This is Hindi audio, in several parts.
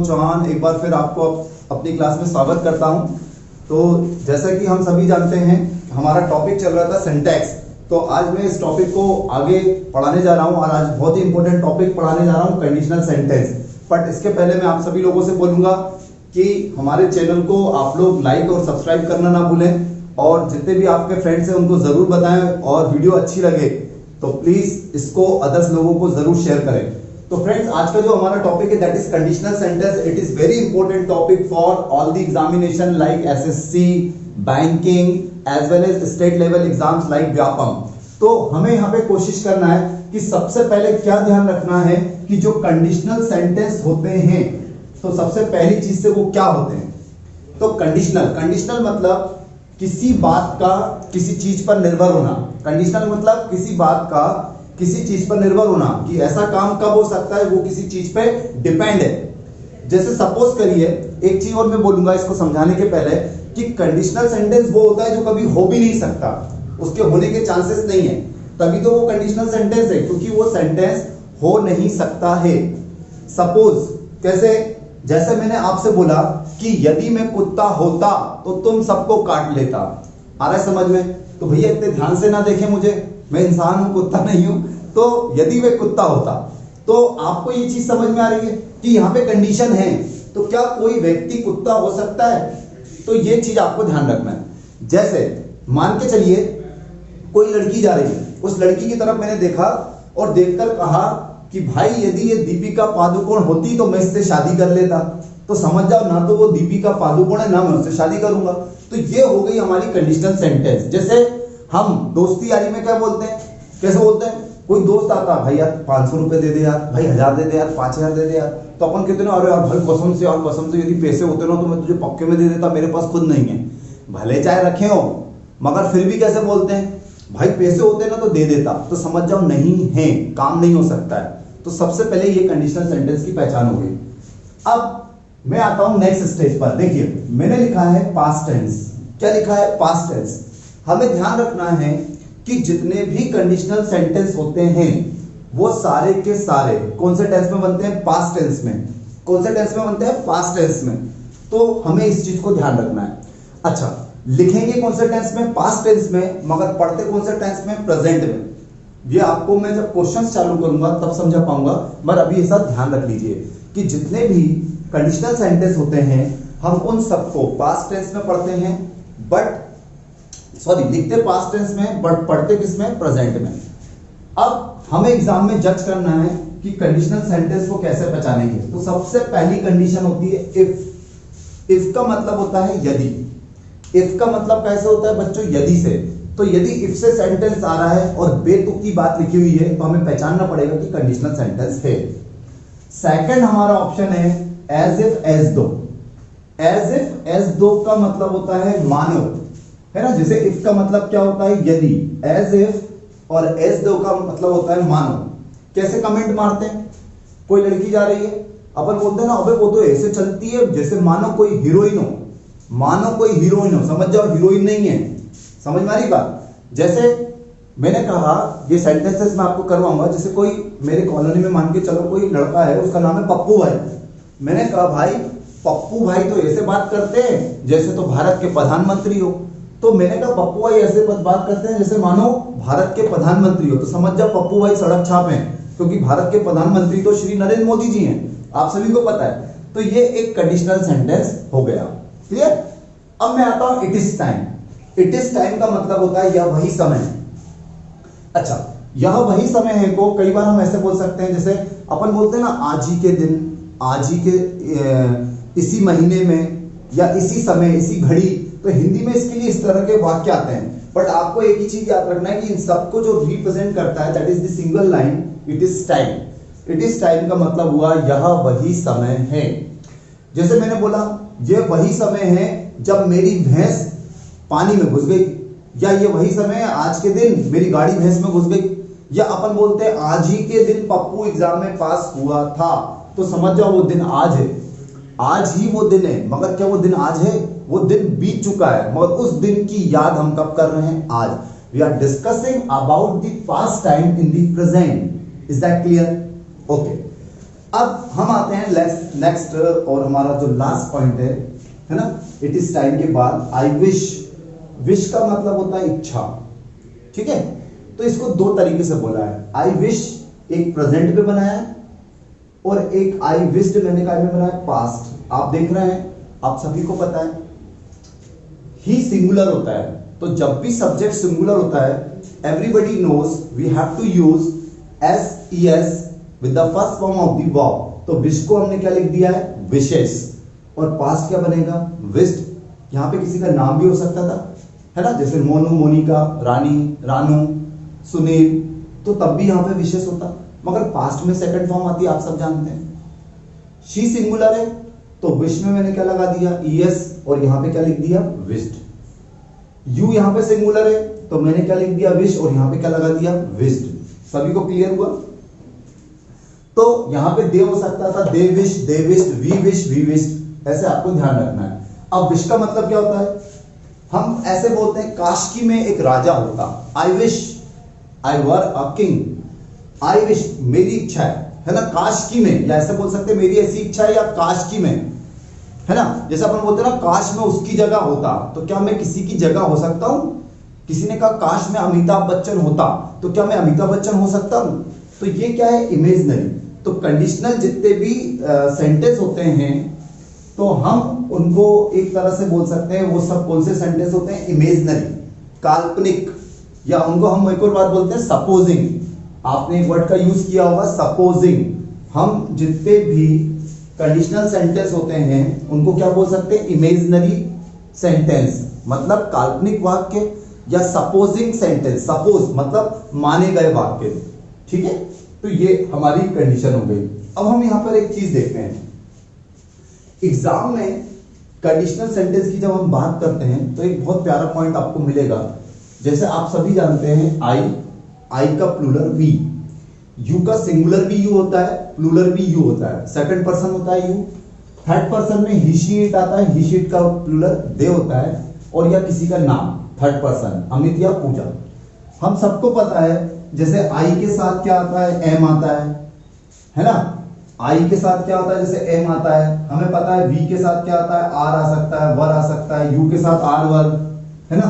गौरव चौहान एक बार फिर आपको अपनी क्लास में स्वागत करता हूं। तो जैसा कि हम सभी जानते हैं हमारा टॉपिक चल रहा था सिंटैक्स। तो आज मैं इस टॉपिक को आगे पढ़ाने जा रहा हूं और आज बहुत ही इंपॉर्टेंट टॉपिक पढ़ाने जा रहा हूं, कंडीशनल सेंटेंस। बट इसके पहले मैं आप सभी लोगों से बोलूंगा कि हमारे चैनल को आप लोग लाइक और सब्सक्राइब करना ना भूलें और जितने भी आपके फ्रेंड्स हैं उनको जरूर बताएं और वीडियो अच्छी लगे तो प्लीज इसको अदर्स लोगों को जरूर शेयर करें। तो फ्रेंड्स, आज का जो हमारा टॉपिक है that is conditional sentence. It is very important topic for all the examination like SSC, banking as well as state level exams like Vyapam. तो हमें यहाँ पे कोशिश करना है कि सबसे पहले क्या ध्यान रखना है कि जो कंडीशनल सेंटेंस होते हैं तो सबसे पहली चीज से वो क्या होते हैं। तो कंडीशनल मतलब किसी बात का किसी चीज पर निर्भर होना। कंडीशनल मतलब किसी बात का किसी चीज पर निर्भर होना कि ऐसा काम कब हो सकता है, वो किसी चीज पे डिपेंड है। जैसे सपोज करिए, एक चीज और मैं बोलूंगा इसको समझाने के पहले कि कंडीशनल सेंटेंस वो होता है जो कभी हो भी नहीं सकता, उसके होने के चांसेस नहीं है, तभी तो वो कंडीशनल सेंटेंस है, क्योंकि वो सेंटेंस हो नहीं सकता है। सपोज कैसे, जैसे मैंने आपसे बोला कि यदि मैं कुत्ता होता तो तुम सबको काट लेता। आ रहा है समझ में? तो भैया इतने ध्यान से ना देखें मुझे, मैं इंसान हूं, कुत्ता नहीं हूं। तो यदि मैं कुत्ता होता तो आपको ये चीज समझ में आ रही है कि यहाँ पे कंडीशन है, तो क्या कोई व्यक्ति कुत्ता हो सकता है? तो ये चीज आपको ध्यान रखना है। जैसे मान के चलिए कोई लड़की जा रही है, उस लड़की की तरफ मैंने देखा और देखकर कहा कि भाई यदि ये दीपिका पादुकोण होती तो मैं इससे शादी कर लेता। तो समझ जाओ, ना तो वो दीपिका पादुकोण है ना मैं उससे शादी करूंगा। तो ये हो गई हमारी कंडीशनल सेंटेंस। जैसे हम दोस्ती यारी में क्या बोलते हैं, कैसे बोलते हैं, कोई दोस्त आता, भाई यार 500 रुपए दे दे यार, भाई 1000 दे दे यार, 5000 दे दे यार। तो अपन कहते ना, अरे यार भाई कसम से यदि पैसे होते ना तो मैं तुझे पक्के में दे देता, मेरे पास खुद नहीं है। भले चाहे रखे हो मगर फिर भी कैसे बोलते हैं, भाई पैसे होते ना तो दे देता। तो समझ जाओ नहीं है, काम नहीं हो सकता है। तो सबसे पहले ये कंडीशनल सेंटेंस की पहचान हो गई। अब मैं आता हूं नेक्स्ट स्टेज पर। देखिए मैंने लिखा है पास्ट टेंस। क्या लिखा है? Past tense. हमें ध्यान रखना है कि जितने भी कंडीशनल सेंटेंस होते हैं वो सारे के सारे कौन से टेंस में बनते हैं? पास्ट टेंस में। कौन से टेंस में बनते हैं? पास्ट टेंस में। तो हमें इस चीज को ध्यान रखना है। अच्छा, लिखेंगे कौन से टेंस में? पास्ट टेंस में, मगर पढ़ते कौन से टेंस में? प्रेजेंट में। ये आपको मैं जब क्वेश्चंस चालू करूंगा तब समझा पाऊंगा, मगर अभी ऐसा ध्यान रख लीजिए कि जितने भी कंडीशनल सेंटेंस होते हैं हम उन सबको पास्ट टेंस में पढ़ते हैं, लिखते पास्ट टेंस में बट पढ़ते किसमें? प्रेजेंट में। अब हमें एग्जाम में जज करना है कि कंडीशनल सेंटेंस को कैसे पहचानेंगे। तो सबसे पहली कंडीशन होती है इफ। इफ का मतलब होता है यदि। इफ का मतलब कैसे होता है बच्चों? यदि से। तो यदि इफ से सेंटेंस आ रहा है और बेतुकी की बात लिखी हुई है तो हमें पहचानना पड़ेगा कि कंडीशनल सेंटेंस है। सेकंड हमारा ऑप्शन है एज इफ एज दो। एज इफ एज दो का मतलब होता है मानो, है ना। जैसे इफ का मतलब क्या होता है? यदि। एज इफ और एज दो का मतलब होता है मानो। कैसे कमेंट मारते हैं? कोई लड़की जा रही है, अपन बोलते हैं ना, अबे वो तो ऐसे चलती है जैसे मानो कोई हीरोइन हो। मानो कोई हीरोइन हो, समझ जाओ हीरोइन नहीं है। समझ में आ रही बात? जैसे मैंने कहा, ये सेंटेंसेस मैं आपको करवाऊंगा। जैसे कोई मेरे कॉलोनी में मान के चलो कोई लड़का है, उसका नाम है पप्पू भाई। मैंने कहा भाई पप्पू भाई तो ऐसे बात करते हैं जैसे तो भारत के प्रधानमंत्री हो। तो मैंने कहा पप्पू भाई ऐसे बात करते हैं जैसे मानो भारत के प्रधानमंत्री हो। तो समझ जाओ पप्पू भाई सड़क छाप हैं, क्योंकि भारत के प्रधानमंत्री तो श्री नरेंद्र मोदी जी हैं, आप सभी को पता है। तो ये एक कंडीशनल सेंटेंस हो गया। क्लियर? अब मैं आता हूं it is time. It is time का मतलब होता है यह वही समय है। अच्छा, यह वही समय है को कई बार हम ऐसे बोल सकते हैं, जैसे अपन बोलते हैं ना आज ही के दिन, आज ही के इसी महीने में, या इसी समय, इसी घड़ी। तो हिंदी में इसके लिए इस तरह के वाक्य आते हैं। बट आपको एक ही चीज याद रखना है कि इन सबको जो रिप्रेजेंट करता है that is the single line it is time. It is time का मतलब हुआ यह वही समय है। जैसे मैंने बोला यह वही समय है जब मेरी भैंस पानी में घुस गई, या ये वही समय है आज के दिन मेरी गाड़ी भैंस में घुस गई। या अपन बोलते हैं आज ही के दिन पप्पू एग्जाम में पास हुआ था। तो समझ जाओ वो दिन आज है, आज ही वो दिन है। मगर क्या वो दिन आज है? वो दिन बीत चुका है, मगर उस दिन की याद हम कब कर रहे हैं? आज। We are discussing about the past time in the present. Is that clear? Okay. अब हम आते हैं नेक्स्ट और हमारा जो लास्ट पॉइंट है ना, इट इज टाइम के बाद आई विश। विश का मतलब होता है इच्छा, ठीक है। तो इसको दो तरीके से बोला है। आई विश एक प्रेजेंट में बनाया है और एक आई विश्ड मैंने क्या में बनाया, पास्ट। आप देख रहे हैं, आप सभी को पता है ही सिंगुलर होता है, तो जब भी सब्जेक्ट सिंगुलर होता है everybody knows we have to use SES with the first form of the verb. तो विश को हमने क्या लिख दिया है, विशेस, और पास्ट क्या बनेगा, विश्ड। यहां पे किसी का नाम भी हो सकता था, है ना, जैसे मोनू, मोनिका, रानी, रानू, सुनील, तो तब भी यहां पे विशेष होता, मगर पास्ट में सेकंड फॉर्म आती है, आप सब जानते हैं। शी सिंगुलर है तो विश में मैंने क्या लगा दिया, ES, और यहां पे क्या लिख दिया, विश्ड। यू यहां पे सिंगुलर है तो मैंने क्या लिख दिया, विश, और यहां पे क्या लगा दिया, विश्ड। सभी को क्लियर हुआ? तो यहां पे दे हो सकता था, they wish, they wished, we wish, we wished, ऐसे आपको ध्यान रखना है। अब विश का मतलब क्या होता है, हम ऐसे बोलते हैं काश की में एक राजा होता, I wish I were a king. I wish मेरी इच्छा है ना, काश की में, या ऐसे बोल सकते हैं मेरी ऐसी इच्छा है, या काश की में, है ना। जैसे अपन बोलते हैं ना, काश में उसकी जगह होता, तो क्या मैं किसी की जगह हो सकता हूं? किसी ने कहा काश में अमिताभ बच्चन होता, तो क्या मैं अमिताभ बच्चन हो सकता हूं? तो ये क्या है, इमेजिनरी। तो कंडीशनल जितने भी सेंटेंस होते हैं तो हम उनको एक तरह से बोल सकते हैं, वो सब कौन से सेंटेंस होते हैं, इमेजिनरी, काल्पनिक, या उनको हम एक और बात बोलते हैं सपोजिंग। आपने एक वर्ड का यूज किया होगा सपोजिंग। हम जितने भी कंडीशनल सेंटेंस होते हैं उनको क्या बोल सकते हैं, इमेजिनरी सेंटेंस, मतलब काल्पनिक वाक्य, या सपोजिंग सेंटेंस, सपोज मतलब माने गए वाक्य, ठीक है। तो ये हमारी कंडीशन हो गई। अब हम यहां पर एक चीज देखते हैं, एग्जाम में कंडीशनल सेंटेंस की जब हम बात करते हैं तो एक बहुत प्यारा पॉइंट आपको मिलेगा। जैसे आप सभी जानते हैं आई का प्लूरल वी, यू का सिंगुलर भी यू होता है, प्लूरल भी यू होता है, सेकंड पर्सन होता है यू। थर्ड पर्सन में ही शी इट आता है, ही शी इट का प्लूरल दे होता है, और या किसी का नाम थर्ड पर्सन, अमित या पूजा। हम सबको पता है जैसे आई के साथ क्या आता है, एम आता है ना। आई के साथ क्या होता है, जैसे एम आता है। हमें पता है वी के साथ क्या आता है, आर आ सकता है, वर आ सकता है, यू के साथ आर वर, है ना।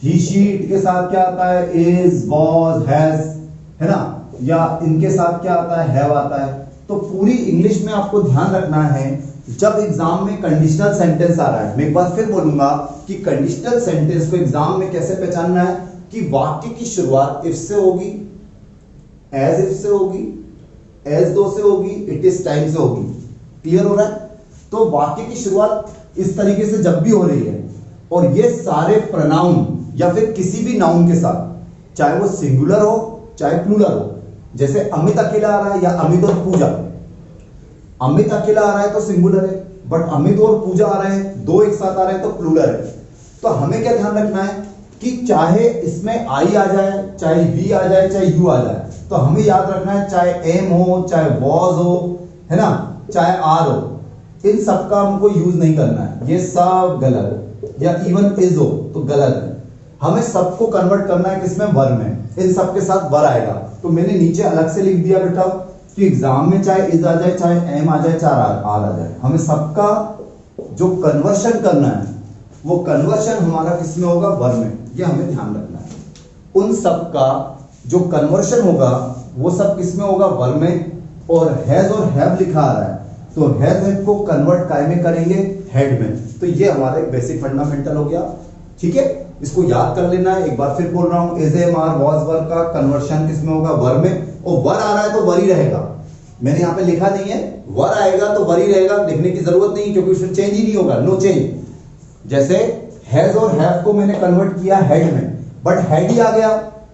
ही शी इट के साथ क्या आता है, इज, वॉज, हैज, है ना, या इनके साथ क्या आता है, हैव आता है। तो पूरी इंग्लिश में आपको ध्यान रखना है जब एग्जाम में कंडीशनल सेंटेंस आ रहा है, मैं एक बार फिर बोलूंगा कि कंडीशनल सेंटेंस को एग्जाम में कैसे पहचानना है, कि वाक्य की शुरुआत इफ से होगी, एज इफ से होगी, एज दो से होगी, इट इज टाइम से होगी। क्लियर हो रहा है? तो वाक्य की शुरुआत इस तरीके से जब भी हो रही है, और ये सारे प्रोनाउन या फिर किसी भी नाउन के साथ, चाहे वो सिंगुलर हो चाहे प्लूरल हो, जैसे अमित अकेला आ रहा है या अमित और पूजा। अमित अकेला आ रहा है तो सिंगुलर है, बट अमित और पूजा आ रहे हैं, दो एक साथ आ रहे हैं तो प्लूरल है। तो हमें क्या ध्यान रखना है कि चाहे इसमें आई आ जाए, चाहे वी आ जाए, चाहे यू आ जाए, तो हमें याद रखना है चाहे एम हो, चाहे वॉज हो, है ना, चाहे आर हो, इन सब का हमको यूज नहीं करना है, ये सब गलत। या इवन इज हो तो गलत है। हमें सबको कन्वर्ट करना है किसमें, वर में। इन सब के साथ वर आएगा। तो मैंने नीचे अलग से लिख दिया बेटा कि एग्जाम में चाहे इज आ जाए, चाहे एम आ जाए, चाहे आर आ जाए, हमें सबका जो कन्वर्शन करना है वो कन्वर्शन हमारा किसमें होगा, वर में। ये हमें ध्यान रखना है। उन सब का जो कन्वर्शन होगा वो सब किसमें होगा, वर में। और हैज और हैव लिखा आ रहा है तो हैज को कन्वर्ट काय में करेंगे, हेड में। तो ये हमारा एक बेसिक फंडामेंटल हो गया, ठीक है। इसको याद कर लेना है। एक बार फिर बोल रहा हूं, इज, एम, आर, वॉज, वर का कन्वर्शन किसमें होगा, वर में। और वर आ रहा है तो वर ही रहेगा। मैंने यहां पे लिखा नहीं है, वर आएगा तो वर ही रहेगा, लिखने की जरूरत नहीं क्योंकि उसमें चेंज ही नहीं होगा, नो चेंज। जैसे हैज और हैव को मैंने कन्वर्ट किया हेड में, बट हेड ही आ गया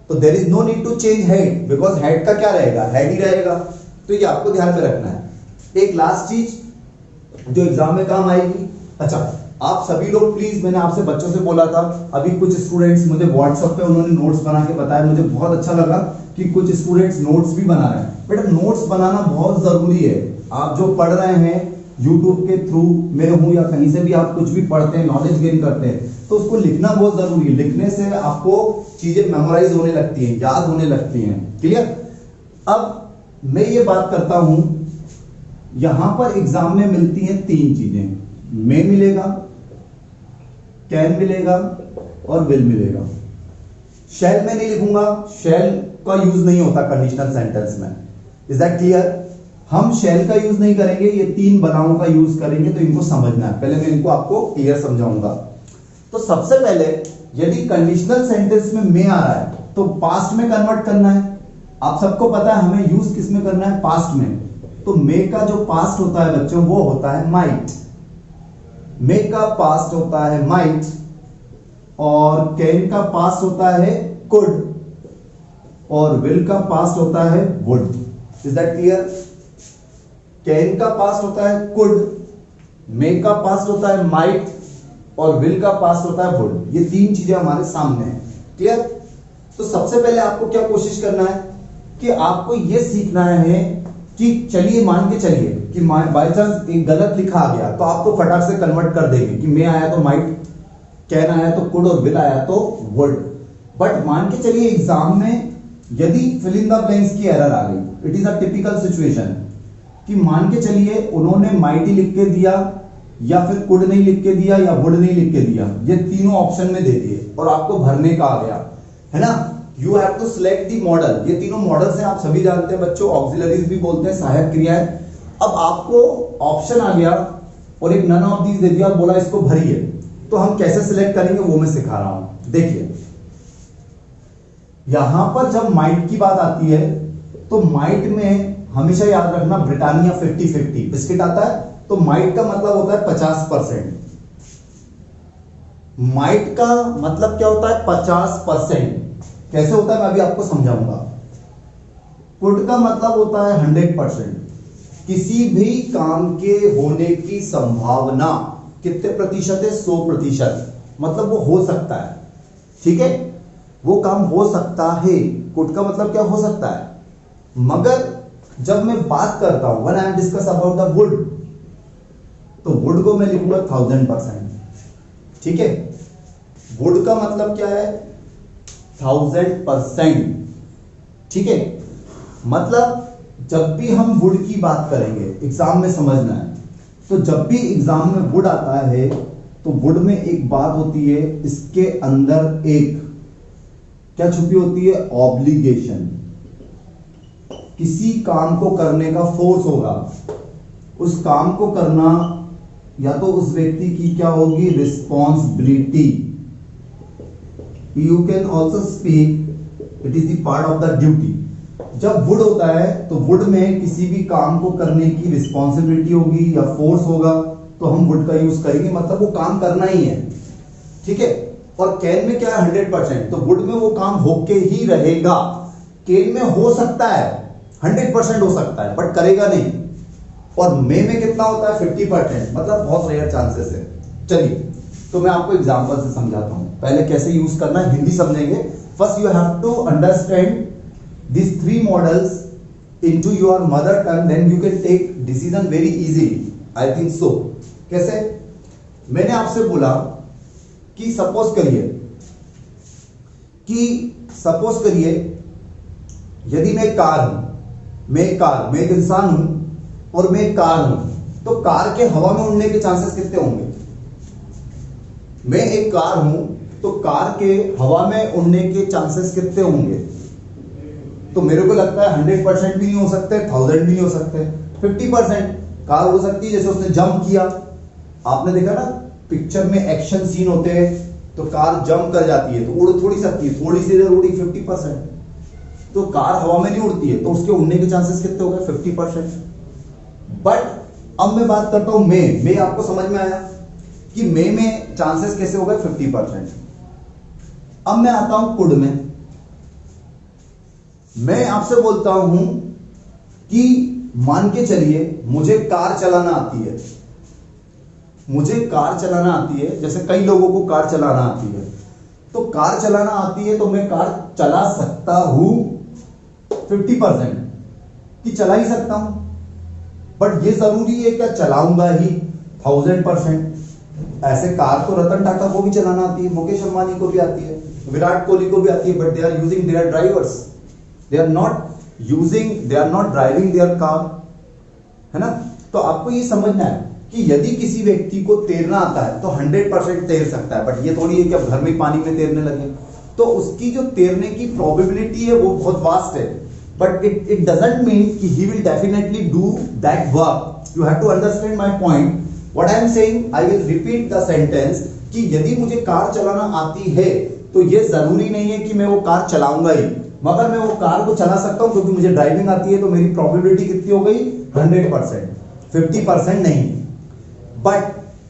तो there is no need to change head, because head का क्या रहेगा, हेड ही रहेगा। तो ये आपको ध्यान में रखना है। एक लास्ट चीज जो एग्जाम में काम आएगी, अच्छा आप सभी लोग प्लीज, मैंने आपसे बच्चों से बोला था, अभी कुछ स्टूडेंट्स मुझे व्हाट्सएप पे उन्होंने नोट्स बना के बताया, मुझे बहुत अच्छा लगा कि कुछ स्टूडेंट्स नोट्स भी बना रहे हैं। बेटा नोट्स बनाना बहुत जरूरी है। आप जो पढ़ रहे हैं यूट्यूब के थ्रू, मैं हूं या कहीं से भी आप कुछ भी पढ़ते हैं, नॉलेज गेन करते हैं, तो उसको लिखना बहुत जरूरी है। लिखने से आपको चीजें मेमोराइज होने लगती हैं, याद होने लगती हैं। क्लियर? अब मैं ये बात करता हूं यहां पर एग्जाम में मिलती हैं तीन चीजें, मे मिलेगा, कैन मिलेगा और विल मिलेगा। शैल में नहीं लिखूंगा, शैल का यूज नहीं होता कंडीशनल सेंटेंस में। Is that clear? हम शैल का यूज नहीं करेंगे, ये तीन बनाओं का यूज करेंगे। तो इनको समझना है, पहले मैं इनको आपको क्लियर समझाऊंगा। तो सबसे पहले यदि कंडीशनल सेंटेंस में मे आ रहा है तो पास्ट में कन्वर्ट करना है। आप सबको पता है हमें यूज किस में करना है, पास्ट में। तो मे का जो पास्ट होता है बच्चों वो होता है माइट। मे का पास्ट होता है माइट और कैन का पास्ट होता है कुड और विल का पास्ट होता है would. Is that clear? Can का पास्ट होता है कुड, मे का पास्ट होता है माइट और विल का पास्ट होता है वुड। ये तीन चीजें हमारे सामने हैं। क्लियर? तो सबसे पहले आपको क्या कोशिश करना है कि आपको यह सीखना है कि चलिए मान के चलिए कि बाय चांस एक गलत लिखा आ गया तो आपको फटाक से कन्वर्ट कर देंगे कि मे आया तो माइट, कैन आया तो कुड और विल आया तो वुड। बट मान के चलिए एग्जाम में यदि फिल इन द ब्लैंक्स की एरर आ गई, it is a typical situation कि मान के चलिए उन्होंने माइटी लिख के दिया या फिर कुड नहीं लिख के दिया या वुड नहीं लिख के दिया, ये तीनों ऑप्शन में दे दिए और आपको भरने का आ गया, है ना। You have to select the model. ये तीनों मॉडल्स हैं, आप सभी जानते हैं बच्चों, ऑक्सिलरीज भी बोलते हैं, सहायक क्रियाएं। अब आपको ऑप्शन आ गया और एक नन ऑफ दीज दे दिया और बोला इसको भरिए, तो हम कैसे सिलेक्ट करेंगे वो मैं सिखा रहा हूं। देखिए यहां पर जब माइट की बात आती है तो माइट में हमेशा याद रखना ब्रिटानिया 50-50 बिस्किट आता है, तो माइट का मतलब होता है 50%। माइट का मतलब क्या होता है? 50%। कैसे होता है मैं अभी आपको समझाऊंगा। कुड का मतलब होता है 100%। किसी भी काम के होने की संभावना कितने प्रतिशत है? 100%। मतलब वो हो सकता है, ठीक है, वो काम हो सकता है। कुड का मतलब क्या? हो सकता है। मगर जब मैं बात करता हूं when I am discuss about the wood, तो वुड को मैं लिखूंगा 1000%। ठीक है, वुड का मतलब क्या है? 1000%। ठीक है, मतलब जब भी हम वुड की बात करेंगे एग्जाम में समझना है, तो जब भी एग्जाम में वुड आता है तो वुड में एक बात होती है, इसके अंदर एक क्या छुपी होती है? ऑब्लिगेशन। किसी काम को करने का फोर्स होगा, उस काम को करना या तो उस व्यक्ति की क्या होगी? Responsibility. You can also speak it is the part of the duty. जब वुड होता है तो वुड में किसी भी काम को करने की रिस्पॉन्सिबिलिटी होगी या फोर्स होगा, तो हम वुड का यूज करेंगे, मतलब वो काम करना ही है। ठीक है, और कैन में क्या है? 100%। तो वुड में वो काम होके ही रहेगा। कैन में हो सकता है 100% हो सकता है बट करेगा नहीं। और मे में कितना होता है? 50%, मतलब बहुत रेयर चांसेस है। चलिए तो मैं आपको एग्जांपल से समझाता हूं, पहले कैसे यूज करना है हिंदी समझेंगे। First you have to understand these three models into your mother tongue, then you can take decision very easily. I think so. कैसे? मैंने आपसे बोला कि सपोज करिए यदि मैं एक कार हूं, मैं एक इंसान हूं और मैं एक कार हूं, तो कार के हवा में उड़ने के चांसेस कितने होंगे? मैं एक कार हूं तो कार के हवा में उड़ने के चांसेस कितने होंगे? तो मेरे को लगता है 100% भी नहीं हो सकते, 1000 भी नहीं हो सकते, 50%। कार हो सकती है, जैसे उसने जंप किया, आपने देखा ना पिक्चर में एक्शन सीन होते हैं तो कार जंप कर जाती है तो उड़ थोड़ी सकती है, थोड़ी सी देर उड़ी 50%। तो कार हवा में नहीं उड़ती है तो उसके उड़ने के चांसेस कितने हो गए? 50%। बट अब मैं बात करता हूं मे आपको समझ में आया कि मे में चांसेस कैसे हो गए? 50%। अब मैं आता हूं कुड में। मैं आपसे बोलता हूं कि मान के चलिए मुझे कार चलाना आती है, जैसे कई लोगों को कार चलाना आती है, तो कार चलाना आती है तो मैं कार चला सकता हूं 50% कि चला ही सकता हूं, बट ये जरूरी है क्या चलाऊंगा ही 1000%? ऐसे कार तो रतन टाटा को भी चलाना आती है, मुकेश अंबानी को भी आती है, विराट कोहली को भी आती है, but they are using their drivers, they are not driving their car, है ना। तो आपको ये समझना है कि यदि किसी व्यक्ति को तैरना आता है तो 100% तैर सकता है, बट ये थोड़ी है कि अब घर में पानी में तैरने लगे, तो उसकी जो तैरने की प्रोबेबिलिटी है वो बहुत वास्ट है, बट इट डजंट मीन कि he will definitely do that work. You have to understand my point. What I am saying, I will repeat the sentence कि यदि मुझे कार चलाना आती है तो ये जरूरी नहीं है कि मैं वो कार चलाऊंगा ही, मगर मैं वो कार को चला सकता हूं क्योंकि मुझे ड्राइविंग आती है, तो मेरी प्रोबेबिलिटी कितनी हो गई? 100%, 50% नहीं। बट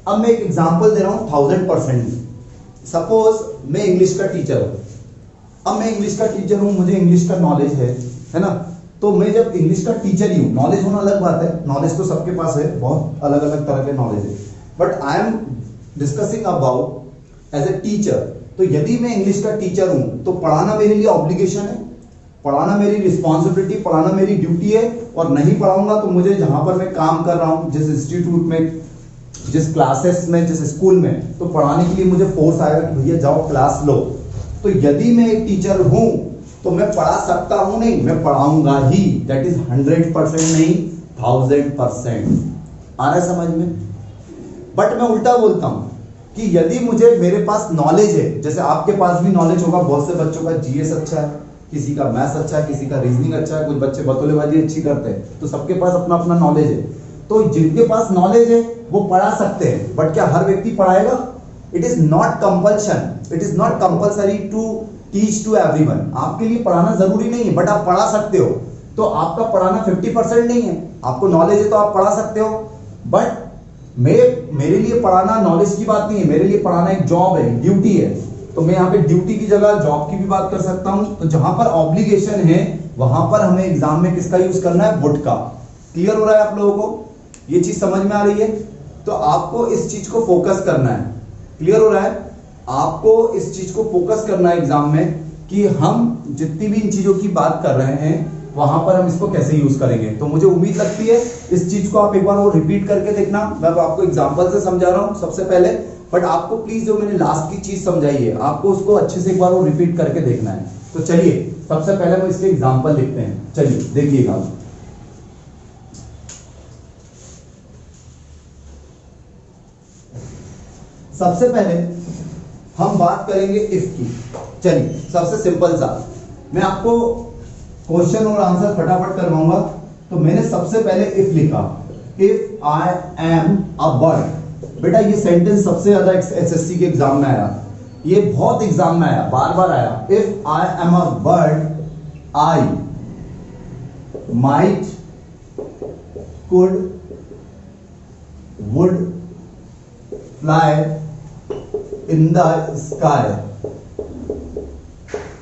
अब मैं एक एग्जांपल दे रहा हूं 1000%। सपोज मैं इंग्लिश का टीचर हूं, अब मैं इंग्लिश का टीचर हूं, मुझे इंग्लिश का नॉलेज है ना, तो मैं जब इंग्लिश का टीचर ही हूं, नॉलेज होना अलग बात है, नॉलेज तो सबके पास है, बहुत अलग अलग तरह के नॉलेज है, but I am discussing about as a teacher. तो यदि मैं इंग्लिश का टीचर हूं तो पढ़ाना मेरे लिए ऑब्लिगेशन है, पढ़ाना मेरी रिस्पॉन्सिबिलिटी, पढ़ाना मेरी ड्यूटी है, और नहीं पढ़ाऊंगा तो मुझे जहां पर मैं काम कर रहा हूं, जिस इंस्टीट्यूट में, जिस क्लासेस में, जिस स्कूल में, तो पढ़ाने के लिए मुझे फोर्स आएगा कि भैया जाओ क्लास लो। तो यदि मैं एक टीचर हूं तो मैं पढ़ा सकता हूं नहीं, मैं पढ़ाऊंगा ही। दैट इज 100% नहीं, 1000%। आ रहा है समझ में? बट मैं उल्टा बोलता हूं कि यदि मुझे, मेरे पास नॉलेज है, जैसे आपके पास भी नॉलेज होगा, बहुत से बच्चों का जीएस अच्छा है, किसी का मैथ्स अच्छा है, किसी का रीजनिंग अच्छा है, कुछ बच्चे बतौलेबाजी अच्छी करते हैं, तो सबके पास अपना अपना नॉलेज है। तो जिनके पास नॉलेज है वो पढ़ा सकते हैं, बट क्या हर व्यक्ति पढ़ाएगा? It is not compulsion, it is not compulsory to teach to everyone. आपके लिए पढ़ाना जरूरी नहीं है, बट आप पढ़ा सकते हो। तो आपका पढ़ाना 50% नहीं है, आपको नॉलेज है तो आप पढ़ा सकते हो, बट मेरे लिए पढ़ाना नॉलेज की बात नहीं है, मेरे लिए पढ़ाना एक जॉब है, ड्यूटी है। तो मैं यहाँ पे ड्यूटी की जगह जॉब की भी बात कर सकता हूं। तो जहां पर ऑब्लिगेशन है वहां पर हमें एग्जाम में किसका यूज करना है? वुड का। क्लियर हो रहा है आप लोगों को? ये चीज समझ में आ रही है? तो आपको इस चीज को फोकस करना है। क्लियर हो रहा है? आपको इस चीज को फोकस करना है एग्जाम में कि हम जितनी भी इन चीजों की बात कर रहे हैं वहां पर हम इसको कैसे यूज करेंगे। तो मुझे उम्मीद लगती है इस चीज को आप एक बार वो रिपीट करके देखना। मैं आपको एग्जांपल से समझा रहा हूं सबसे पहले, बट आपको प्लीज जो मैंने लास्ट की चीज समझाई है आपको उसको अच्छे से एक बार वो रिपीट करके देखना है। तो चलिए सबसे पहले हम इसके एग्जांपल लिखते हैं। चलिए देखिएगा। सबसे पहले हम बात करेंगे इफ की। चलिए सबसे सिंपल सा, मैं आपको क्वेश्चन और आंसर फटाफट करवाऊंगा। तो मैंने सबसे पहले इफ लिखा, if I am a bird. बेटा ये सेंटेंस सबसे ज्यादा एसएससी के एग्जाम में आया, ये बहुत एग्जाम में आया, बार बार आया। If I am a bird I might could would fly in the sky.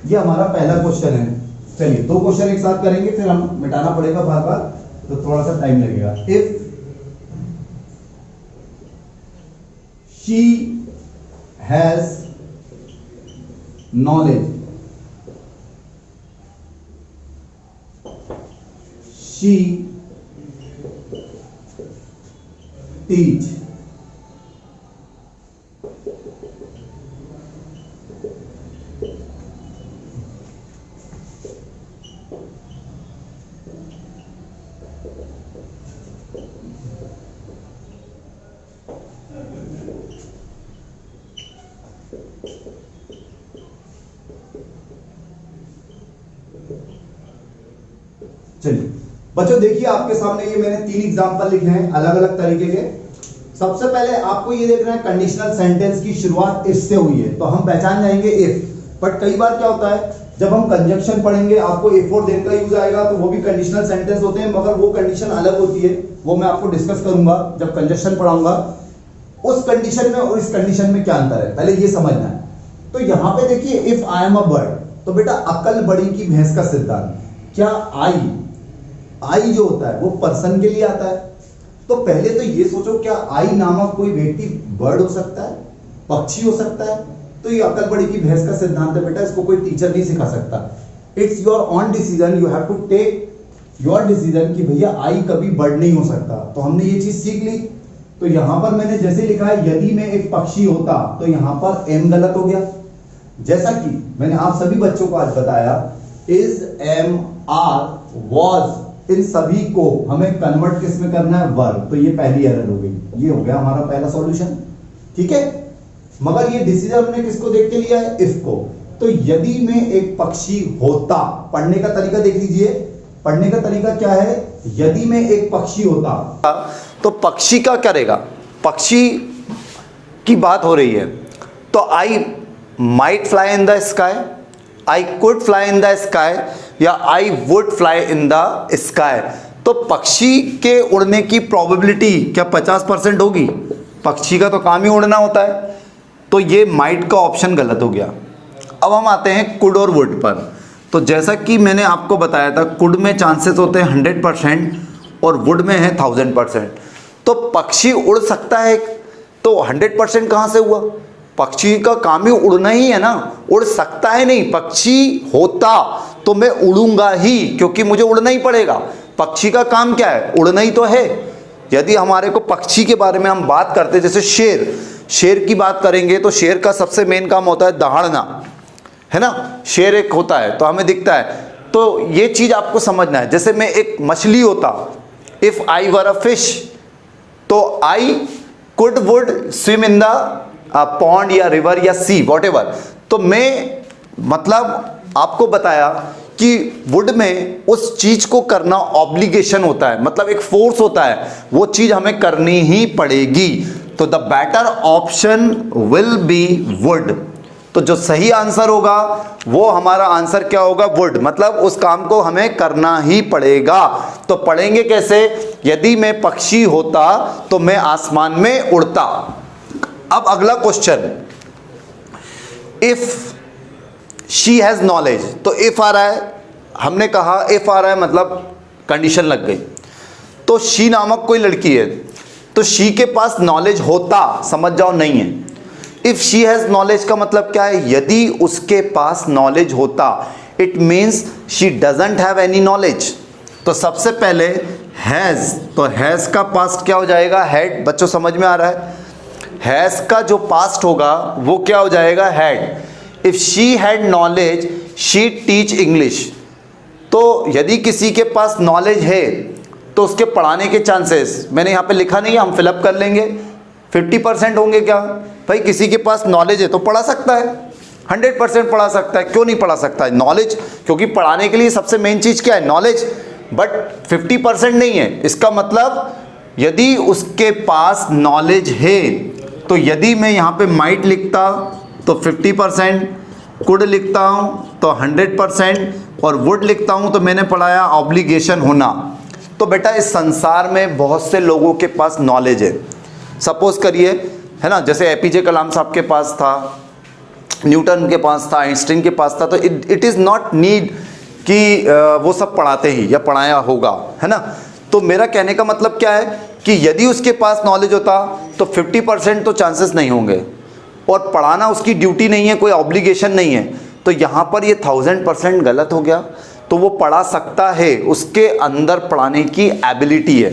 ये हमारा पहला क्वेश्चन है। चलिए दो क्वेश्चन एक साथ करेंगे, फिर हम मिटाना पड़ेगा बार बार, तो थोड़ा सा टाइम लगेगा। If she has knowledge, she teach, चलिए बच्चों देखिए आपके सामने ये मैंने 3 एग्जांपल लिखे हैं अलग अलग तरीके के। सबसे पहले आपको ये देखना है कंडीशनल सेंटेंस की शुरुआत इफ से हुई है, तो हम पहचान जाएंगे इफ। बट कई बार क्या होता है जब हम कंजंक्शन पढ़ेंगे आपको इफ और देन का यूज आएगा, तो वो भी कंडीशनल सेंटेंस होते हैं, मगर वो कंडीशन अलग होती है, वो मैं आपको डिस्कस करूंगा जब कंजंक्शन पढ़ाऊंगा। उस कंडीशन में और इस कंडीशन में क्या अंतर है पहले ये समझना है। तो यहां पे देखिए if I am a bird, तो बेटा अकल बड़ी की भैंस का सिद्धांत, क्या आई जो होता है वो पर्सन के लिए आता है। तो पहले तो ये सोचो क्या आई नामक कोई व्यक्ति बर्ड हो सकता है, पक्षी हो सकता है? तो ये अकल बड़ी की भैंस का सिद्धांत है बेटा, इसको कोई टीचर नहीं सिखा सकता। It's your own decision, you have to take your decision कि भैया आई कभी बर्ड नहीं हो सकता। तो हमने ये चीज सीख ली। तो यहां पर मैंने जैसे लिखा है यदि मैं एक पक्षी होता, तो यहां पर एम गलत हो गया। जैसा कि मैंने आप सभी बच्चों को आज बताया, इज एम आर वॉज इन सभी को हमें कन्वर्ट किस में करना है, वर्ब। तो ये पहली एरर हो गई, ये हो गया हमारा पहला सॉल्यूशन, ठीक है। मगर ये डिसीजन हमने किसको देख के लिया है, इफ को। तो यदि मैं एक पक्षी होता, पढ़ने का तरीका देख लीजिए, पढ़ने का तरीका क्या है, यदि मैं एक पक्षी होता, तो पक्षी का करेगा, पक्षी की बात हो रही है, तो I might fly in the sky, I could fly in the sky, या I would fly in the sky. तो पक्षी के उड़ने की प्रोबेबिलिटी क्या 50% होगी? पक्षी का तो काम ही उड़ना होता है, तो ये माइट का ऑप्शन गलत हो गया। अब हम आते हैं कुड और वुड पर। तो जैसा कि मैंने आपको बताया था, कुड में चांसेस होते हैं 100% और वुड में है 1000%। तो पक्षी उड़ सकता है, तो 100% कहाँ से हुआ? पक्षी का काम ही उड़ना ही है ना, उड़ सकता है नहीं। पक्षी होता तो मैं उड़ूंगा ही, क्योंकि मुझे उड़ना ही पड़ेगा। पक्षी का काम क्या है? उड़ना ही तो है। यदि हमारे को पक्षी के बारे में हम बात करते हैं, जैसे शेर की बात करेंगे, तो शेर का सबसे मेन काम होता है दहाड़ना, है ना। शेर एक होता है तो हमें दिखता है, तो ये चीज आपको समझना है। जैसे मैं एक मछली होता, if I were a fish, तो I could would swim in the pond या रिवर या सी वॉट एवर। तो मैं मतलब आपको बताया कि वुड में उस चीज को करना ऑब्लिगेशन होता है, मतलब एक फोर्स होता है, वो चीज हमें करनी ही पड़ेगी। तो the better option will be would. तो जो सही आंसर होगा वो हमारा आंसर क्या होगा? वुड। मतलब उस काम को हमें करना ही पड़ेगा। तो पढ़ेंगे कैसे? यदि मैं पक्षी होता तो मैं आसमान में उड़ता। अब अगला question, if she has knowledge. तो इफ आ रहा है, हमने कहा इफ आ रहा है मतलब कंडीशन लग गई। तो शी नामक कोई लड़की है, तो शी के पास नॉलेज होता, समझ जाओ नहीं है। इफ शी हैज नॉलेज का मतलब क्या है? यदि उसके पास नॉलेज होता, it means she doesn't have any knowledge. तो सबसे पहले हैज, तो हैज का पास्ट क्या हो जाएगा? हैड। बच्चों समझ में आ रहा है? हैज का जो पास्ट होगा वो क्या हो जाएगा? Had. If she had knowledge she teach English. तो यदि किसी के पास नॉलेज है तो उसके पढ़ाने के चांसेस, मैंने यहाँ पे लिखा नहीं है, हम फिलअप कर लेंगे, 50% होंगे क्या? भाई किसी के पास नॉलेज है तो पढ़ा सकता है, 100% पढ़ा सकता है। क्यों नहीं पढ़ा सकता है? नॉलेज, क्योंकि पढ़ाने के लिए सबसे मेन चीज़ क्या है? नॉलेज। बट 50% नहीं है। इसका मतलब यदि उसके पास नॉलेज है, तो यदि मैं यहाँ पे माइट लिखता तो 50%, कुड लिखता हूँ तो 100%, और वुड लिखता हूँ तो मैंने पढ़ाया ऑब्लिगेशन होना। तो बेटा इस संसार में बहुत से लोगों के पास नॉलेज है। सपोज करिए, है ना, जैसे एपीजे कलाम साहब के पास था, न्यूटन के पास था, आइंस्टीन के पास था। तो इट इज़ नॉट नीड कि वो सब पढ़ाते ही या पढ़ाया होगा, है ना। तो मेरा कहने का मतलब क्या है कि यदि उसके पास नॉलेज होता तो 50% तो चांसेस नहीं होंगे, और पढ़ाना उसकी ड्यूटी नहीं है, कोई ऑब्लिगेशन नहीं है। तो यहाँ पर ये 1000% गलत हो गया। तो वो पढ़ा सकता है, उसके अंदर पढ़ाने की एबिलिटी है।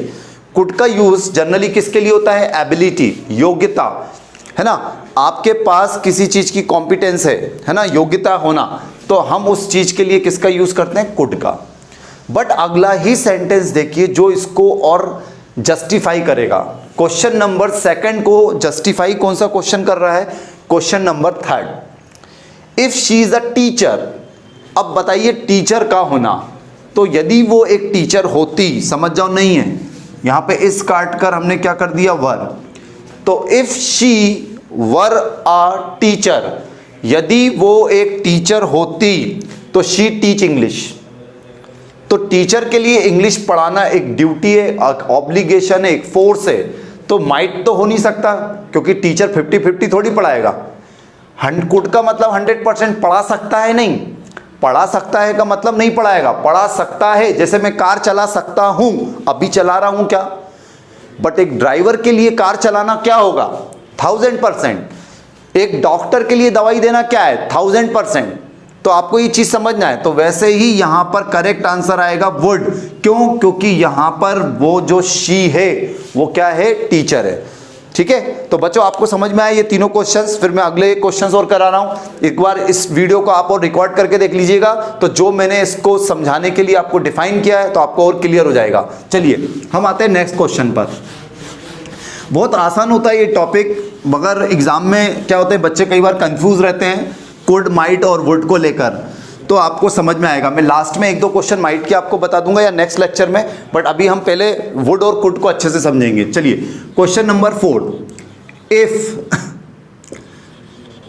कुड का यूज जनरली किसके लिए होता है? एबिलिटी, योग्यता, है ना। आपके पास किसी चीज की कॉम्पिटेंस है ना, योग्यता होना, तो हम उस चीज के लिए किसका यूज करते हैं? कुड का। बट अगला ही सेंटेंस देखिए जो इसको और जस्टिफाई करेगा। क्वेश्चन नंबर 2 को जस्टिफाई कौन सा क्वेश्चन कर रहा है? Question number 3। If she is a teacher. अब बताइए टीचर का होना, तो यदि वो एक टीचर होती, समझ जाओ नहीं है, यहां पे इस काट कर हमने क्या कर दिया? वर। तो if she were a teacher, यदि वो एक टीचर होती तो शी टीच इंग्लिश। तो टीचर के लिए इंग्लिश पढ़ाना एक ड्यूटी है, ऑब्लिगेशन है, एक फोर्स है। तो माइट तो हो नहीं सकता, क्योंकि टीचर 50-50 थोड़ी पढ़ाएगा। कुड का मतलब 100% पढ़ा सकता है, नहीं पढ़ा सकता है का मतलब नहीं पढ़ाएगा, पढ़ा सकता है। जैसे मैं कार चला सकता हूं, अभी चला रहा हूं क्या? बट एक ड्राइवर के लिए कार चलाना क्या होगा? 1000%। एक डॉक्टर के लिए दवाई देना क्या है? 1000%। तो आपको ये चीज समझना है। तो वैसे ही यहां पर करेक्ट आंसर आएगा वुड। क्यों? क्योंकि यहां पर वो जो शी है वो क्या है? टीचर है। ठीक है। तो बच्चों आपको समझ में आया ये तीनों क्वेश्चंस, फिर मैं अगले क्वेश्चंस और करा रहा हूं। एक बार इस वीडियो को आप और रिकॉर्ड करके देख लीजिएगा, तो जो मैंने इसको समझाने के लिए आपको डिफाइन किया है तो आपको और क्लियर हो जाएगा। चलिए हम आते हैं नेक्स्ट क्वेश्चन पर। बहुत आसान होता है ये टॉपिक, मगर एग्जाम में क्या होता है बच्चे कई बार कंफ्यूज रहते हैं कुड, माइट और वुड को लेकर, तो आपको समझ में आएगा। मैं लास्ट में एक दो क्वेश्चन माइट के आपको बता दूंगा या नेक्स्ट लेक्चर में, बट अभी हम पहले वुड और कुड को अच्छे से समझेंगे। चलिए question number 4,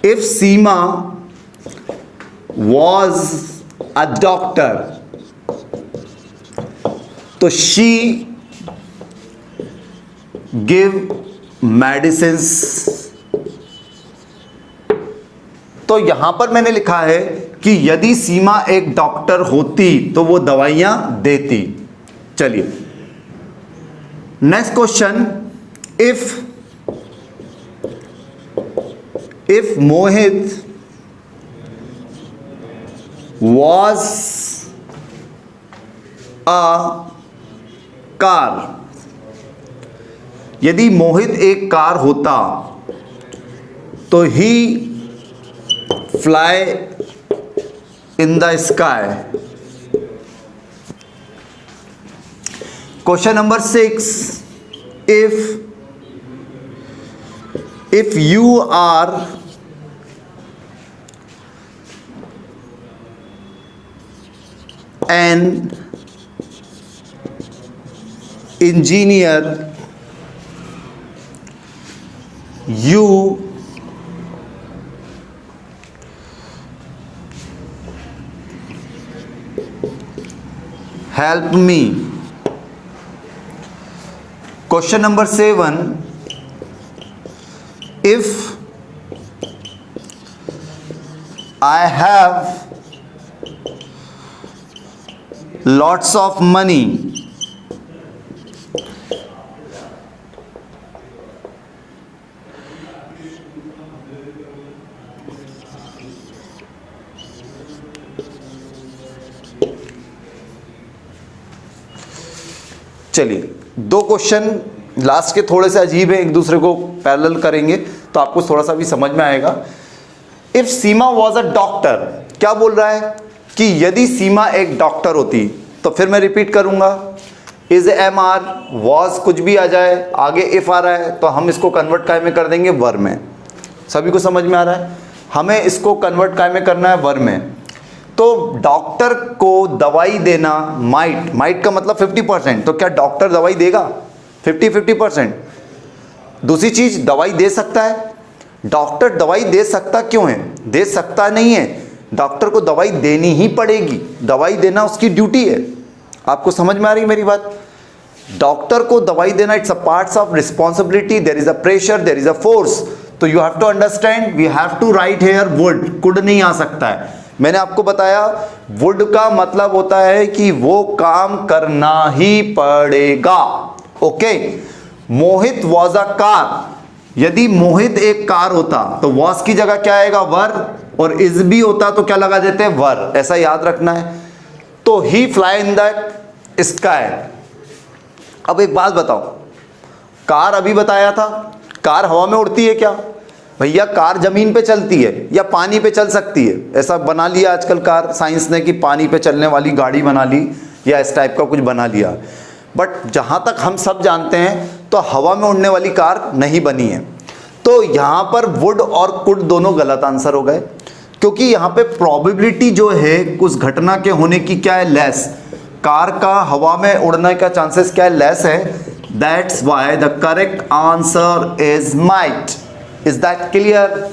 if Seema was a doctor, तो she give medicines, तो यहां पर मैंने लिखा है कि यदि सीमा एक डॉक्टर होती तो वो दवाइयां देती। चलिए next question, if Mohit was a car, यदि मोहित एक कार होता तो he fly in the sky. Question number 6, if you are an engineer, you help me। Question number 7, if I have lots of money, चलिए दो क्वेश्चन लास्ट के थोड़े से अजीब है, एक दूसरे को पैरेलल करेंगे तो आपको थोड़ा सा भी समझ में आएगा। If Seema was a doctor, क्या बोल रहा है कि यदि सीमा एक डॉक्टर होती, तो फिर मैं रिपीट करूंगा, इज एम आर वॉज कुछ भी आ जाए, आगे इफ आ रहा है तो हम इसको कन्वर्ट काय में कर देंगे वर में। सभी को समझ में आ रहा है? हमें इसको कन्वर्ट काय में करना है वर में। तो डॉक्टर को दवाई देना, माइट का मतलब 50%, तो क्या डॉक्टर दवाई देगा 50%? दूसरी चीज, दवाई दे सकता है डॉक्टर? दवाई दे सकता क्यों है? दे सकता नहीं है, डॉक्टर को दवाई देनी ही पड़ेगी, दवाई देना उसकी ड्यूटी है। आपको समझ में आ रही मेरी बात? डॉक्टर को दवाई देना it's a parts of responsibility, there is a pressure, there is a force. तो you have to understand, we have to write here would, could नहीं आ सकता है। मैंने आपको बताया वुड का मतलब होता है कि वो काम करना ही पड़ेगा। Okay, Mohit was a car, यदि मोहित एक कार होता तो वॉज की जगह क्या आएगा? वर, और इज भी होता तो क्या लगा देते हैं? वर। ऐसा याद रखना है। तो he fly in the sky. अब एक बात बताओ, कार अभी बताया था, कार हवा में उड़ती है क्या भैया? कार जमीन पे चलती है या पानी पे चल सकती है? ऐसा बना लिया आजकल कार साइंस ने कि पानी पे चलने वाली गाड़ी बना ली या इस टाइप का कुछ बना लिया। बट जहां तक हम सब जानते हैं तो हवा में उड़ने वाली कार नहीं बनी है। तो यहां पर वुड और कुड दोनों गलत आंसर हो गए, क्योंकि यहां पे प्रोबेबिलिटी जो है उस घटना के होने की क्या है? लेस। कार का हवा में उड़ने का चांसेस क्या है? लेस है। That's why the correct answer is might. Is that clear?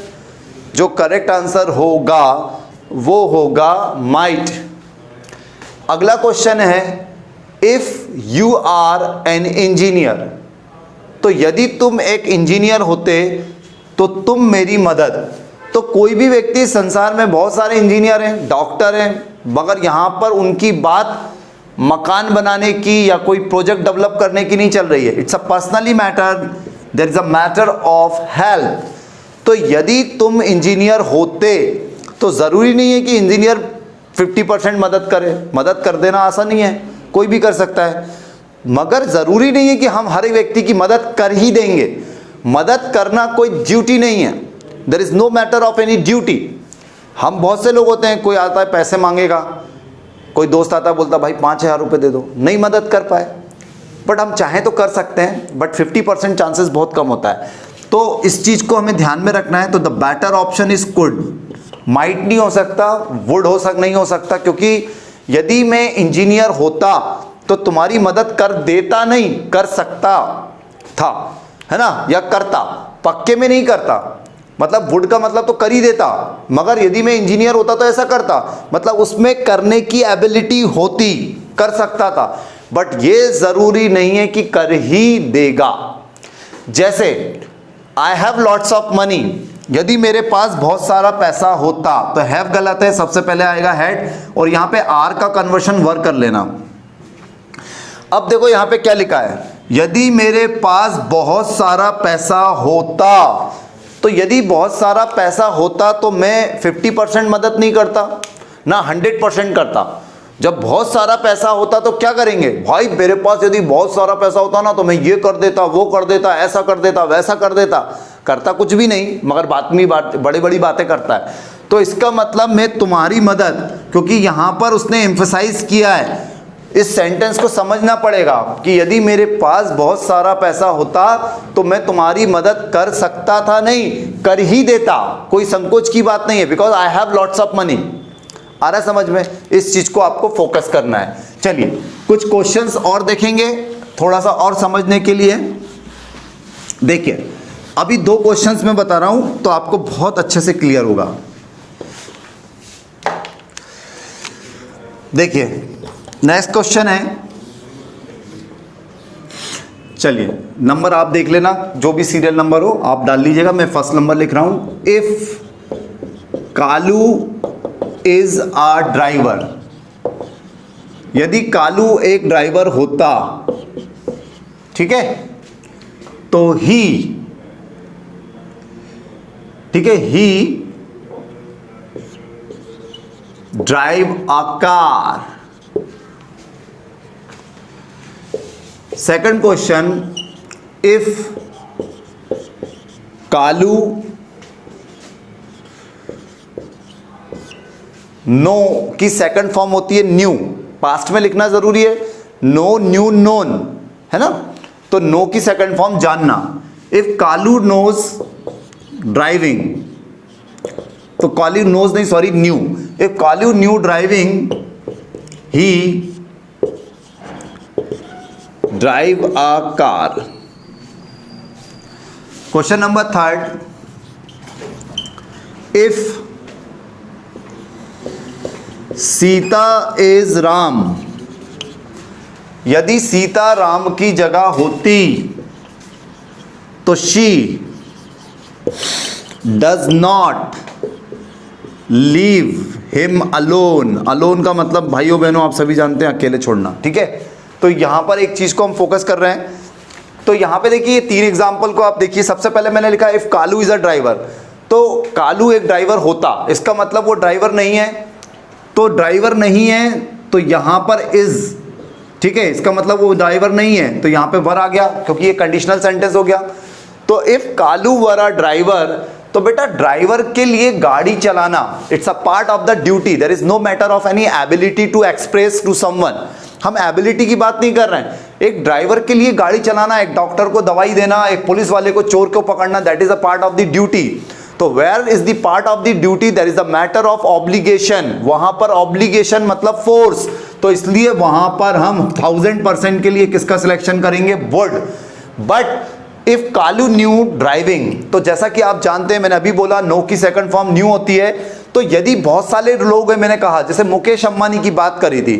जो करेक्ट आंसर होगा वो होगा माइट। अगला क्वेश्चन है, if you are an engineer, तो यदि तुम एक इंजीनियर होते तो तुम मेरी मदद। तो कोई भी व्यक्ति, संसार में बहुत सारे इंजीनियर हैं, डॉक्टर हैं, मगर यहां पर उनकी बात मकान बनाने की या कोई प्रोजेक्ट डेवलप करने की नहीं चल रही है। It's a personally matter, there is a matter of health. तो यदि तुम इंजीनियर होते तो जरूरी नहीं है कि इंजीनियर 50% मदद करे। मदद कर देना आसान नहीं है, कोई भी कर सकता है, मगर जरूरी नहीं है कि हम हर एक व्यक्ति की मदद कर ही देंगे। मदद करना कोई ड्यूटी नहीं है, there is no matter of any duty. हम बहुत से लोग होते हैं, कोई आता है पैसे मांगेगा, कोई दोस्त आता है बोलता भाई 5,000 रुपये दे दो, नहीं मदद कर पाए, बट हम चाहें तो कर सकते हैं, बट 50% चांसेस बहुत कम होता है। तो इस चीज़ को हमें ध्यान में रखना है। तो the better option is could, might नहीं हो सकता, वुड नहीं हो सकता, क्योंकि यदि मैं इंजीनियर होता तो तुम्हारी मदद कर देता, नहीं कर सकता था, है ना, या करता, पक्के में नहीं करता, मतलब वुड का मतलब तो कर ही देता, मगर यदि मैं इंजीनियर होता तो ऐसा करता, मतलब उसमें करने की एबिलिटी होती, कर सकता था, बट ये जरूरी नहीं है कि कर ही देगा। जैसे आई हैव लॉट्स ऑफ मनी, यदि मेरे पास बहुत सारा पैसा होता, तो हैव गलत है, सबसे पहले आएगा हैड, और यहां पे आर का कन्वर्शन वर कर लेना। अब देखो यहां पे क्या लिखा है, यदि मेरे पास बहुत सारा पैसा होता, तो यदि बहुत सारा पैसा होता तो मैं 50% मदद नहीं करता ना 100% करता। जब बहुत सारा पैसा होता तो क्या करेंगे भाई, मेरे पास यदि बहुत सारा पैसा होता ना तो मैं ये कर देता, वो कर देता, ऐसा कर देता, वैसा कर देता, करता कुछ भी नहीं, मगर बड़ी बड़ी बातें करता है। तो इसका मतलब मैं तुम्हारी मदद, क्योंकि यहां पर उसने एम्फसाइज किया है, इस सेंटेंस को समझना पड़ेगा कि यदि मेरे पास बहुत सारा पैसा होता तो मैं तुम्हारी मदद कर सकता था, नहीं कर ही देता, कोई संकोच की बात नहीं है, because I have lots of money. आ रहा है समझ में, इस चीज को आपको फोकस करना है। चलिए कुछ क्वेश्चंस और देखेंगे थोड़ा सा और समझने के लिए। देखिए अभी 2 क्वेश्चंस मैं बता रहा हूं तो आपको बहुत अच्छे से क्लियर होगा। देखिए नेक्स्ट क्वेश्चन है, चलिए नंबर आप देख लेना, जो भी सीरियल नंबर हो आप डाल लीजिएगा, मैं फर्स्ट नंबर लिख रहा हूं। If Kalu is a driver, यदि कालू एक ड्राइवर होता, ठीक है, तो ही, ठीक है, he drive a car. Second question, if Kalu know की सेकंड फॉर्म होती है न्यू, पास्ट में लिखना जरूरी है, नो न्यू नोन, है ना, तो नो की सेकंड फॉर्म जानना। इफ कालू नोज ड्राइविंग, तो कालू नोज नहीं, sorry new, if Kalu new driving he drive a car. Question number 3, if Sita is Ram, यदि सीता राम की जगह होती तो she does not leave him alone. Alone का मतलब भाइयों बहनों आप सभी जानते हैं अकेले छोड़ना, ठीक है। तो यहां पर एक चीज को हम फोकस कर रहे हैं। तो यहां पे देखिए 3 एग्जांपल को आप देखिए। सबसे पहले मैंने लिखा if Kalu is a driver, तो कालू एक ड्राइवर होता, इसका मतलब वो ड्राइवर नहीं है, तो ड्राइवर नहीं है तो यहां पर इज, ठीक है, इसका मतलब वो ड्राइवर नहीं है, तो यहां पे वर आ गया क्योंकि ये कंडीशनल सेंटेंस हो गया। तो if Kalu were a driver, तो बेटा ड्राइवर के लिए गाड़ी चलाना it's a part of the duty, there is no matter of any ability to express to someone. हम एबिलिटी की बात नहीं कर रहे हैं, एक ड्राइवर के लिए गाड़ी चलाना, एक डॉक्टर को दवाई देना, एक पुलिस वाले को चोर को पकड़ना, that is a part of the duty. तो where is the part of the duty, there is a matter of obligation, वहां पर ऑब्लिगेशन मतलब फोर्स, तो इसलिए वहां पर हम 1000% के लिए किसका सिलेक्शन करेंगे, would. But if Kalu new driving, तो जैसा कि आप जानते हैं मैंने अभी बोला नो की सेकंड फॉर्म न्यू होती है, तो यदि बहुत सारे लोग हैं, मैंने कहा जैसे मुकेश अंबानी की बात करी थी,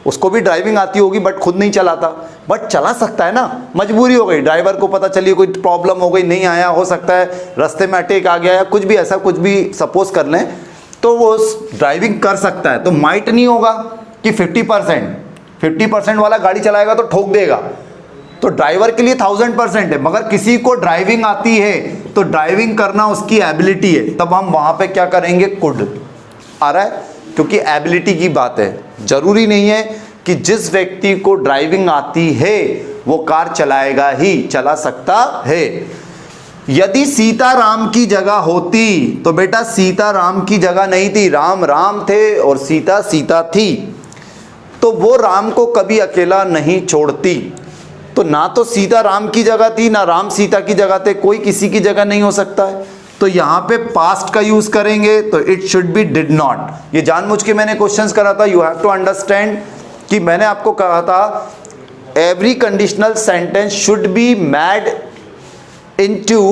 उसको भी ड्राइविंग आती होगी बट खुद नहीं चलाता, बट चला सकता है ना, मजबूरी हो गई, ड्राइवर को पता चली कोई प्रॉब्लम हो गई, नहीं आया, हो सकता है रास्ते में अटैक आ गया या कुछ भी ऐसा, कुछ भी सपोज कर लें, तो वो ड्राइविंग कर सकता है। तो माइट नहीं होगा कि 50% वाला गाड़ी चलाएगा तो ठोक देगा, तो ड्राइवर के लिए 1000% है, मगर किसी को ड्राइविंग आती है तो ड्राइविंग करना उसकी एबिलिटी है, तब हम वहां पे क्या करेंगे, कुड। आ रहा है, क्योंकि एबिलिटी की बात है, जरूरी नहीं है कि जिस व्यक्ति को ड्राइविंग आती है वो कार चलाएगा ही, चला सकता है। यदि सीता राम की जगह होती, तो बेटा सीता राम की जगह नहीं थी, राम राम थे और सीता सीता थी, तो वो राम को कभी अकेला नहीं छोड़ती। तो ना तो सीता राम की जगह थी, ना राम सीता की जगह थे, कोई किसी की जगह नहीं हो सकता है। तो यहाँ पे पास्ट का यूज करेंगे तो it should be did not. ये जानबूझ के मैंने क्वेश्चंस करा था, यू हैव टू अंडरस्टैंड कि मैंने आपको कहा था every conditional sentence should be made into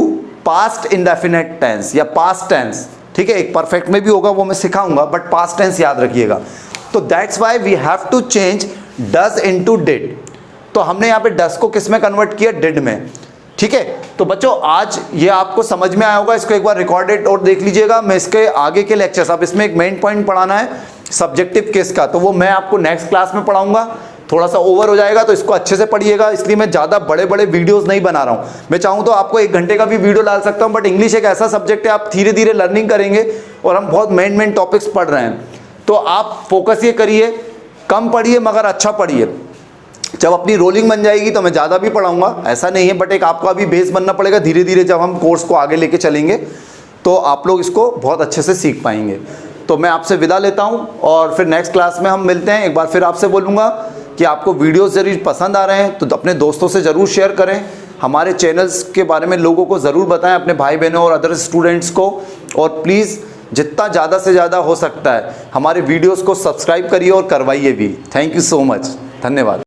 past indefinite tense या पास्ट टेंस, ठीक है। एक परफेक्ट में भी होगा, वो मैं सिखाऊंगा, बट पास्ट टेंस याद रखिएगा। तो that's why we have to change does into did. तो हमने यहाँ पे डज को किस में कन्वर्ट किया, डिड में, ठीक है। तो बच्चों आज ये आपको समझ में आया होगा, इसको एक बार रिकॉर्डेड और देख लीजिएगा। मैं इसके आगे के लेक्चर्स, अब इसमें एक मेन पॉइंट पढ़ाना है सब्जेक्टिव केस का, तो वो मैं आपको नेक्स्ट क्लास में पढ़ाऊंगा। थोड़ा सा ओवर हो जाएगा तो इसको अच्छे से पढ़िएगा, इसलिए मैं ज़्यादा बड़े बड़े वीडियोस नहीं बना रहा हूँ। मैं चाहूँ तो आपको 1 घंटे का भी वीडियो डाल सकता हूँ, बट इंग्लिश एक ऐसा सब्जेक्ट है, आप धीरे धीरे लर्निंग करेंगे और हम बहुत मेन टॉपिक्स पढ़ रहे हैं। तो आप फोकस ये करिए, कम पढ़िए मगर अच्छा पढ़िए। जब अपनी रोलिंग बन जाएगी तो मैं ज़्यादा भी पढ़ाऊंगा, ऐसा नहीं है, बट एक आपका भी बेस बनना पड़ेगा। धीरे धीरे जब हम कोर्स को आगे लेके चलेंगे तो आप लोग इसको बहुत अच्छे से सीख पाएंगे। तो मैं आपसे विदा लेता हूं और फिर नेक्स्ट क्लास में हम मिलते हैं। एक बार फिर आपसे बोलूँगा कि आपको वीडियोस जरूर पसंद आ रहे हैं तो अपने दोस्तों से ज़रूर शेयर करें, हमारे चैनल्स के बारे में लोगों को ज़रूर बताएं, अपने भाई बहनों और अदर स्टूडेंट्स को। और प्लीज़ जितना ज़्यादा से ज़्यादा हो सकता है हमारे वीडियोज़ को सब्सक्राइब करिए और करवाइए भी। थैंक यू सो मच, धन्यवाद।